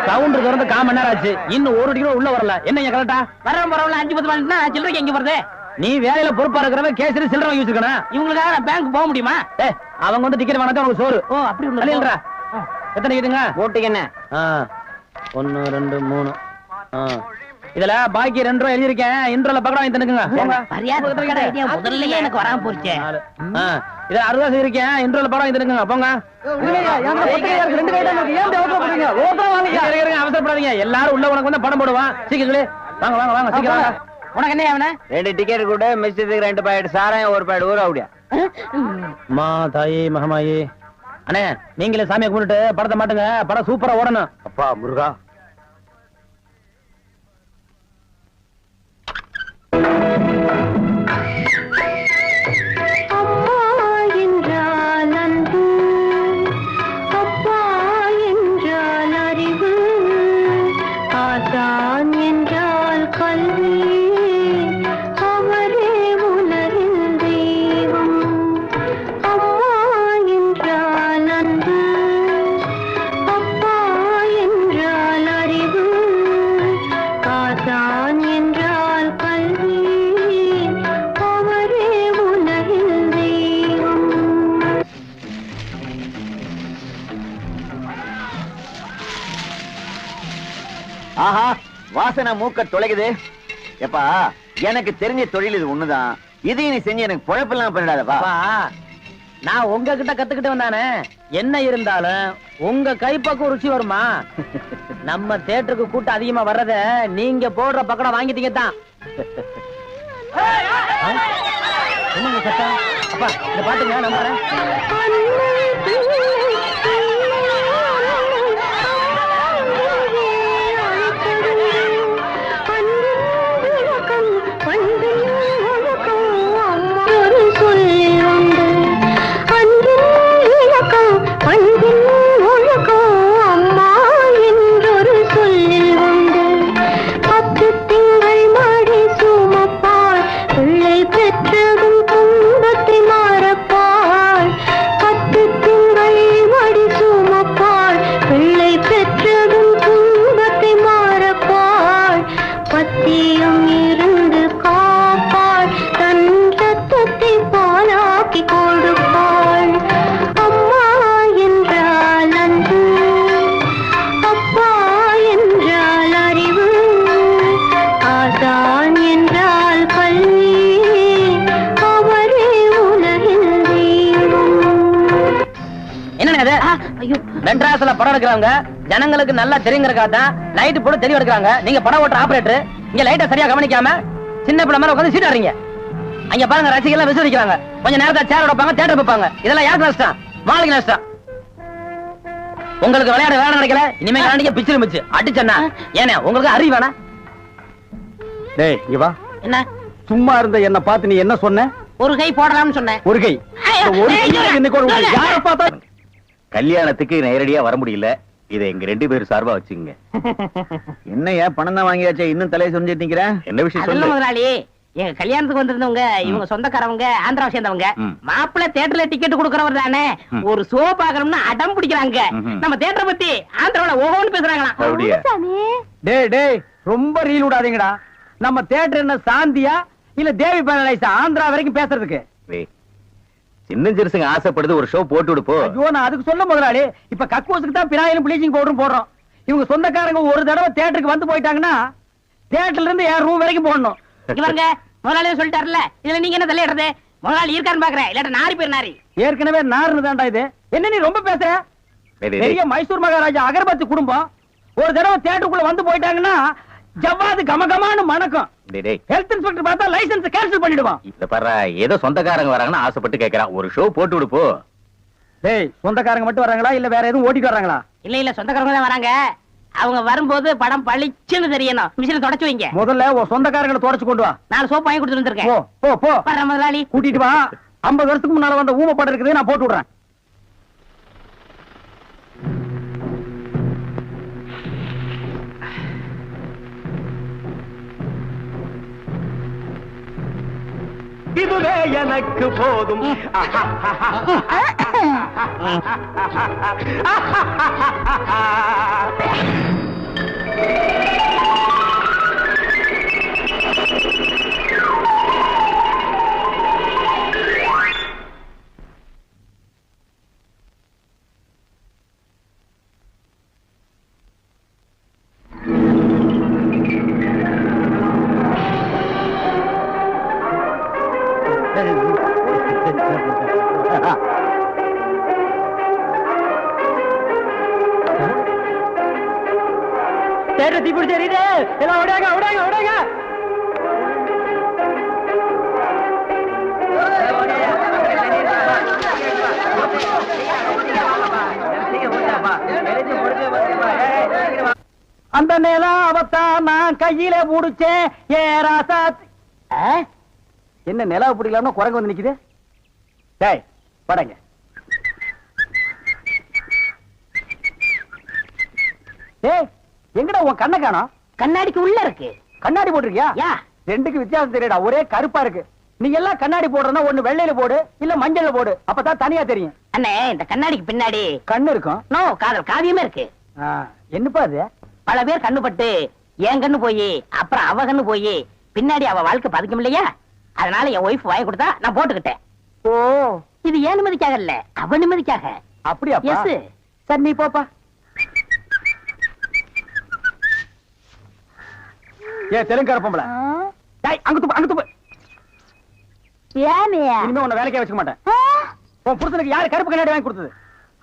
Counter திறந்து 1/4 மணி நேரம் ஆச்சு, இன்னும் 1 டிக்கெட் உள்ள வரல. என்ன கரெக்டா? வரவன் பரவாயில்ல 5-10 மணினா சில்லறைக்கு எங்க வருது? நீ வேலையில பொறுப்பா இருக்கிறவ கேசரி சில்லறை வாங்கி வச்சிருக்கணும். இவங்களுக்காக நான் பேங்க் போக முடியுமா? அவங்க வந்து டிக்கெட் வாங்கினா உனக்கு சோறு. ஓ அப்படி ஒண்ணு இல்லைன்றா. எத்தனை டிக்கெட்டுங்க? ஓட்டுக்கு என்ன? 1 2 3. இதுல பாக்கி 2 ரூபா எழுதி இருக்கேன். இன்ட்ரோல பக்கடா வாங்கி தந்துக்குங்க. போங்க. மரியாதை ஐடியா முதல்லயே எனக்கு வராம போச்சு. இத 60 ரூபா இருக்கேன். இன்ட்ரோல பக்கடா வாங்கி தந்துக்குங்க. போங்க. அவசரப்படாதீங்க. எல்லாரும் உள்ள உனக்கு வந்து படம் போடுவான். சீக்கிரங்களே வாங்க வாங்க வாங்க சீக்கிரம் வாங்க. உனக்கு என்ன அவன? 2 டிக்கெட் கூட மிஸ்டேக்கு 2 பாக்கெட் சாராயம் 1 பாக்கெட் ஊற அப்படியா? மா தாயே மகமாயே. அண்ணே நீங்களே சாமியை கும்பிட்டு படத்தை மாட்டுங்க. படம் சூப்பரா ஓடணும். அப்பா முருகா. ஆஹா வாசனை மூக்க தொலைக்குது. எப்பா எனக்கு தெரிஞ்ச தொழில் இது ஒண்ணுதான். இதையும் நீ செஞ்சு எனக்கு பொழப்பெல்லாம் பண்ணிடாதப்பா. நான் உங்ககிட்ட கத்துக்கிட்டு வந்தானே. என்ன இருந்தாலும் உங்க கைப்பக்கம் ருச்சி வருமா? நம்ம தியேட்டருக்கு கூட்டம் அதிகமா வர்றத நீங்க போடுற பக்கடம் வாங்கிட்டீங்க தான். என்னங்க சத்தம்? அப்பா இந்த பாட்டுங்க நம்புறேன். மெட்ராஸ்ல படம் எடுக்கிறாங்க. ஜனங்களுக்கு நல்லா தெரியுங்கிறதுக்காக தான் லைட் போட்டு தெளிவு எடுக்கிறாங்க. நீங்க படம் ஓட்டுற ஆபரேட்டர் இங்க லைட்டை சரியா கவனிக்காம சின்ன பிள்ளை மாதிரி உட்கார்ந்து சீட் ஆறீங்க. அங்க பாருங்க ரசிகர்கள் எல்லாம் விசிரிக்கிறாங்க. கொஞ்ச நேரத்தை சேர் வைப்பாங்க, தியேட்டர் வைப்பாங்க. இதெல்லாம் யாருக்கு நஷ்டம்? மாளிகை நஷ்டம். உங்களுக்கு விளையாட வேலை கிடைக்கல. இனிமே விளையாடிக்க பிச்சிரு மிச்சு அடிச்சா ஏன்னா உங்களுக்கு அறிவு வேணா? டேய் இங்க வா. என்ன சும்மா இருந்த என்ன பார்த்து நீ என்ன சொன்ன? ஒரு கை போடலாம்னு சொன்னேன். ஒரு கை. யார பார்த்தா கல்யாணத்துக்கு நேரடியா வர முடியல. இதை எங்க 2 பேர் சார்பா வச்சுங்க. என்னையா பணம் தான் வாங்கியாச்சே, இன்னும் தலையை சொரிஞ்சிட்டு நிக்கிற? என்ன விஷயம் சொல்லு முதலாளி. எங்க கல்யாணத்துக்கு வந்திருந்தவங்க இவங்க சொந்தக்காரவங்க, ஆந்திராவை சேர்ந்தவங்க. மாப்பிள்ளை தியேட்டர்ல டிக்கெட் கொடுக்கறவர் தானே. ஒரு ஷோ பாக்கணும்னு அடம் பிடிக்கிறாங்க. நம்ம தியேட்டரை பத்தி ஆந்திராவில ஓஹோன்னு பேசுறாங்களாம். டேய் டேய் ரொம்ப ரீல் விடாதீங்கடா. நம்ம தியேட்டர் என்ன சாந்தியா இல்ல தேவி பேரலைஸா ஆந்திரா வரைக்கும் பேசுறதுக்கு? சின்ன சிறுசுங்க ஆசைப்படுது, ஒரு ஷோ போட்டு விடுப்போ. ஐயோ நான் அதுக்கு சொல்ல முதலாளி. இப்ப கக்கூசுக்கு தான் பினாயிலும் ப்ளீச்சிங் பவுடரும் போடுறோம். இவங்க சொந்தக்காரங்க ஒரு தடவை தியேட்டருக்கு வந்து போயிட்டாங்கன்னா தியேட்டர்ல இருந்து என் ரூம் வரைக்கும் போடணும். இவங்க முதலாளியே சொல்லிட்டாருல, இதுல நீங்க என்ன தலையிடுறது? முதலாளி இருக்கான்னு பாக்குறேன், இல்லாட்ட நாரி பேர் நாரி. ஏற்கனவே நாருன்னு தான்டா இது. என்ன நீ ரொம்ப பேசுற? பெரிய மைசூர் மகாராஜா அகர்பத்தி குடும்பம் ஒரு தடவை தியேட்டருக்குள்ள வந்து போயிட்டாங்கன்னா ஜவ்வாது கமகமானு மணக்கும். ஹெல்த் இன்ஸ்பெக்டர் பார்த்தா லைசென்ஸ் கேன்சல் பண்ணிடுவான். இத பாரு, ஏதோ சொந்தக்காரங்க வராங்கன்னு ஆசைப்பட்டு கேக்குறான். ஒரு ஷோ போட்டு விடுப்போ. டேய் சொந்தக்காரங்க மட்டும் வராங்களா இல்ல வேற எதுவும் ஓட்டிட்டு வராங்களா? இல்ல சொந்தக்காரங்க தான் வராங்க. அவங்க வரும்போது படம் பளிச்சுன்னு தெரியணும். மிஷினை தொடச்சு வைங்க. முதல்ல உன் சொந்தக்காரங்களை தொடச்சு கொண்டு வா. 4 சோப் வாங்கி கொடுத்துட்டு வந்திருக்கேன். போ போ போ. வர முதலாளி கூட்டிட்டு வா. 50 வருஷத்துக்கு முன்னால வந்த ஊமை படம் இருக்குது, நான் போட்டு விடுறேன். இதுவே எனக்கு போதும். தீ பிடிச்சேரியுது. எல்லாம் ஓடாங்க ஓடாங்க ஓடாங்க. அந்த நேரம் அவத்தான் நான் கையில புடிச்சேன். ஏ ராசா என்ன நிலவு பிடிக்கலாம்னா குரங்கு வந்து நிக்குது. டேய் படங்க. ஏய் எங்கடா உன் கண்ணை காணோம்? கண்ணாடிக்கு உள்ள இருக்கு. கண்ணாடி போட்டிருக்கியா? யா ரெண்டுக்கு வித்தியாசம் தெரியடா. ஒரே கருப்பா இருக்கு. நீ எல்லாம் கண்ணாடி போடுறனா ஒண்ணு வெள்ளையில போடு இல்ல மஞ்சள்ல போடு. அப்பதான் தனியா தெரியும். அண்ணே இந்த கண்ணாடிக்கு பின்னாடி கண்ணு இருக்கும். நோ காதல் காவியமே இருக்கு. என்னப்பா அது? பல பேர் கண்ணு பட்டு என் கண்ணு போய் அப்புறம் அவ கண்ணு போய் பின்னாடி அவ வாழ்க்கை பதிக்கும் இல்லையா? அதனால என் ஒய்ஃப் வாங்கி கொடுத்தா நான் போட்டுக்கிட்டேன். ஓ இது ஏன் நிம்மதிக்காக இல்ல, அவ நிம்மதிக்காக. அப்படியா? எஸ். சரி நீ போப்பா. ஏ தெலுங்கார பொம்பளை. டேய் அங்க துப்பு அங்க துப்பு. ஏனியா இனிமே உன்னை வேலைக்கே வச்சுக்க மாட்டேன். உன் புருஷனுக்கு யாரு கருப்பு கண்ணாடி வாங்கி கொடுத்தது?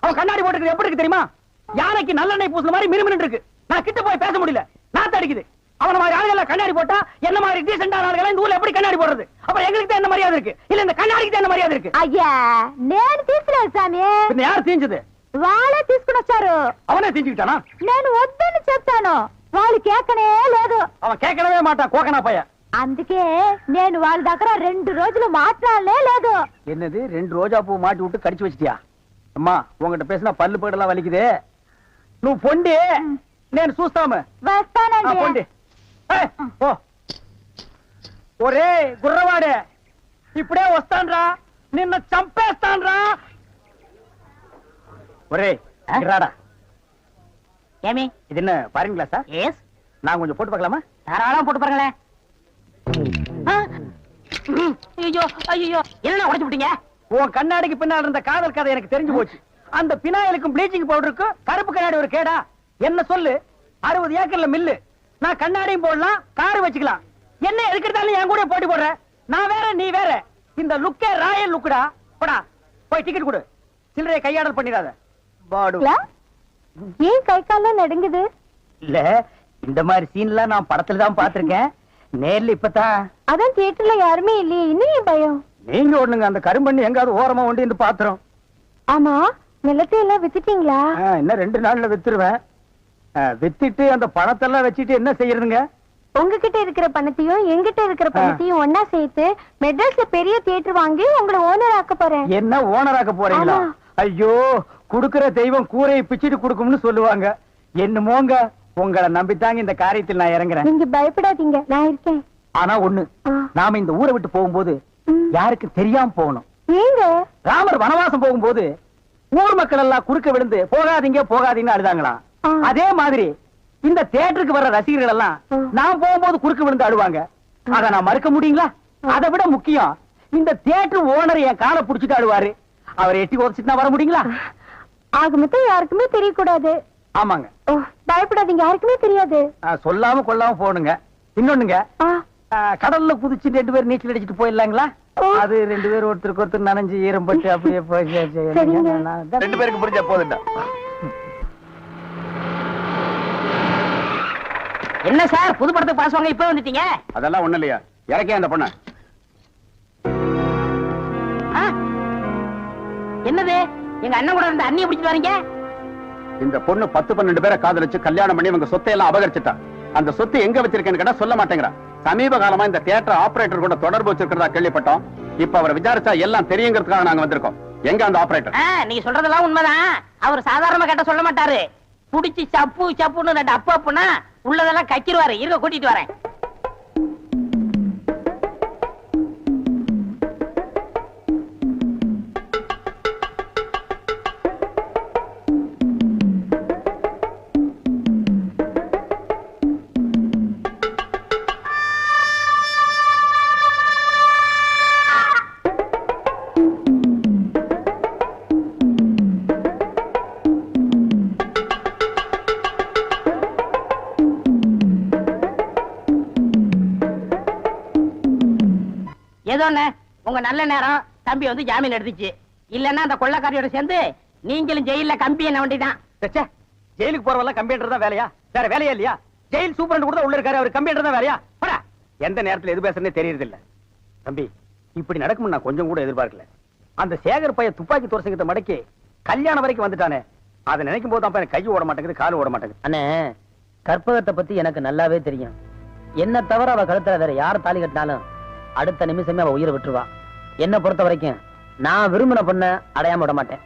அவன் கண்ணாடி போட்டுக்கிறது எப்படி இருக்கு தெரியுமா? யானைக்கு நல்லெண்ணெய் பூசுன மாதிரி மினுமினு இருக்கு. நான் கிட்ட போய் பேச முடியல. நாத்து அடிக்குது. அவன மாதிரி ஆளுகள் கண்ணாடி போட்டா என்ன மாதிரி டீசென்டான ஆளுகள் இந்த ஊர்ல எப்படி கண்ணாடி போடுறது? அப்ப எங்களுக்கு தான் என்ன மரியாதை இருக்கு? இல்ல இந்த கண்ணாடிக்கு தான் என்ன மரியாதை இருக்கு? అయ్యా నేను తీసుకున్నాను సామి. பின்ன யார் தீஞ்சது? వాళ్ళే తీసుకుని వచ్చారు. அவனே தீஞ்சுக்கிட்டானா? నేను వద్దని చెప్తాను, వాళ్ళు కేకనే లేదు. அவன் கேட்கவே மாட்டான். கோக்கனா பைய. అందుకే నేను వాళ్ళ దగ్గర 2 రోజులు మాట్లాడలే లేదు. என்னது 2 ரோஜா பூ மாட்டி விட்டு கடிச்சு வச்சிட்டியா? அம்மா உங்ககிட்ட பேசினா பல்லு பேடெல்லாம் வலிக்குது. నువ్వు పొండి నేను చూస్తాము. వస్తానండి. పొండి. ఓ ఒరే గుర్రవాడే ఇప్పుడే వస్తాన్రా, నిన్న చంపేస్తాన్రా. ఒరే రాడా. ஏமி இது என்ன பாருங்க கிளாஸா? எஸ். நான் கொஞ்சம் போட்டு பார்க்கலாமா? தாராளமா போட்டு பாருங்களேன். ஐயோ ஐயோ என்ன உடைச்சு விட்டீங்க? உன் கண்ணாடிக்கு பின்னால் இருந்த காதல் கதை எனக்கு தெரிஞ்சு போச்சு. அந்த பினாயிலுக்கும் ப்ளீச்சிங் பவுடருக்கும் கருப்பு கண்ணாடி ஒரு கேடா? என்ன சொல்லு. 60 ஏக்கர்ல மில்லு. நான் கண்ணாடியும் போடலாம், கார் வச்சுக்கலாம். என்ன எதுக்கிட்டாலும் என் கூட போட்டி போடுற? நான் வேற நீ வேற. இந்த லுக்கே ராயல் லுக்குடா. போடா போய் டிக்கெட் கொடு. சில்லறைய கையாடல் பண்ணிடாத. பாடு. ஏன் கை கால்லாம் நடுங்குது? இல்ல இந்த மாதிரி சீன்லாம் நான் படத்துல தான் பாத்திருக்கேன். நேர்ல இப்பதான். அதான் தியேட்டர்ல யாருமே இல்லையே, இன்னும் ஏன் பயம்? நீங்க ஒண்ணுங்க அந்த கரும்பண்ணி எங்காவது ஓரமா ஒண்டி இந்த பாத்திரம். ஆமா நிலத்தை எல்லாம் வித்துட்டீங்களா? இன்னும் 2 நாள்ல வித்துருவேன். வித்துட்டு அந்த பணத்தெல்லாம் வச்சுட்டு என்ன செய்யறதுங்க? உங்ககிட்ட இருக்கிற பணத்தையும் எங்கிட்ட இருக்கிற பணத்தையும் ஒன்னா சேர்த்து மெட்ராஸ்ல பெரிய தியேட்டர் வாங்கி உங்களை ஓனர் ஆக்க போறேன். என்ன ஓனராக்க போறீங்களா? ஐயோ குடுக்கிற தெய்வம் கூரையை பிச்சுட்டு கொடுக்கும்னு சொல்லுவாங்க. என்னமோங்க உங்களை நம்பித்தாங்க இந்த காரியத்தில் நான் இறங்குறேன். நீங்க பயப்படாதீங்க, நான் இருக்கேன். ஆனா ஒண்ணு, நாம இந்த ஊரை விட்டு போகும்போது யாருக்கு தெரியாம போகணும். ஏங்க? ராமர் வனவாசம் போகும்போது ஊர் மக்கள் எல்லாம் குறுக்க விழுந்து போகாதீங்க போகாதீங்கன்னு அழுதாங்களாம். அதே மாதிரி இந்த தியேட்டருக்கு வர்ற ரசிகர்கள் எல்லாம் நான் போகும்போது குறுக்க விழுந்து அழுவாங்க. அத நான் மறுக்க முடியுங்களா? அதை விட முக்கியம், இந்த தியேட்டர் ஓனர் என் காலை புடிச்சிட்டு அழுவாரு. அவர் எட்டி உதச்சிட்டு வர முடியுங்களா? ஆக மொத்தம் யாருக்குமே தெரியக்கூடாது. ஆமாங்க. பயப்படாதீங்க, யாருக்குமே தெரியாது. சொல்லாம கொள்ளாம போகணுங்க. இன்னொன்னுங்க, கடல்ல குதிச்சு 2 பேர் நீச்சல் அடிச்சுட்டு போயிடலாங்களா? அது 2 பேர் ஒருத்தருக்கு ஒருத்தர் நனைஞ்சு ஈரம்பட்டு அப்படியே போய் 2 பேருக்கு புரிஞ்சா போதுண்டா. என்ன சார் புது படத்துக்கு பாஸ் வாங்க இப்ப வந்துட்டீங்க? அதெல்லாம் ஒண்ணு இல்லையா, இறக்கே அந்த பொண்ண. என்னது எங்க அண்ணன் கூட இருந்த அண்ணியை பிடிச்சிட்டு வரீங்க? இந்த பொண்ணு 10-12 பேரை காதலிச்சு கல்யாணம் பண்ணி இவங்க சொத்தை எல்லாம் அபகரிச்சுட்டா. அந்த சொத்து எங்க வச்சிருக்கேன்னு கேட்டா சொல்ல மாட்டேங்கிறா. சமீப காலமா இந்த தியேட்டர் ஆபரேட்டர் கூட தொடர்பு வச்சிருக்கிறதா கேள்விப்பட்டோம். இப்ப அவரை விசாரிச்சா எல்லாம் தெரியுங்கிறதுக்காக நாங்க வந்திருக்கோம். எங்க அந்த ஆபரேட்டர்? நீங்க சொல்றதெல்லாம் உண்மைதான். அவர் சாதாரணமா கேட்ட சொல்ல மாட்டாரு. புடிச்சு சப்பு சப்புன்னு 2 அப்பு அப்புனா உள்ளதெல்லாம் கக்கிடுவாரு. இருக்க கூட்டிட்டு வரேன். ஏதோ உங்க நல்ல நேரம் தம்பி வந்து ஜாமீன் எடுத்துச்சு. இல்லன்னா அந்த கொள்ளக்காரியோட சேர்ந்து நீங்களும் ஜெயில கம்பி என்ன வேண்டிதான். ஜெயிலுக்கு போறவெல்லாம் கம்ப்யூட்டர் தான் வேலையா? வேற வேலையா இல்லையா? ஜெயில் சூப்பரண்ட் கூட உள்ள இருக்காரு, அவர் கம்ப்யூட்டர் தான் வேலையா? போடா. எந்த நேரத்துல எது பேசுறதுனே தெரியறது இல்ல. தம்பி, இப்படி நடக்கும் நான் கொஞ்சம் கூட எதிர்பார்க்கல. அந்த சேகர் பைய துப்பாக்கி துரசங்கத்தை மடக்கி கல்யாணம் வரைக்கும் வந்துட்டானே, அதை நினைக்கும் போது தான் எனக்கு கை ஓட மாட்டேங்குது, கால் ஓட மாட்டேங்குது. அண்ணே, கற்பகத்தை பத்தி எனக்கு நல்லாவே தெரியும். என்ன தவிர அவ கழுத்துல வேற யார் தாலி கட்டினாலும் அடுத்த நிமிஷமே அவ உயிரை விட்டுருவா. என்ன பொறுத்த வரைக்கும் நான் விரும்பின பொண்ண அடையாம விட மாட்டேன்.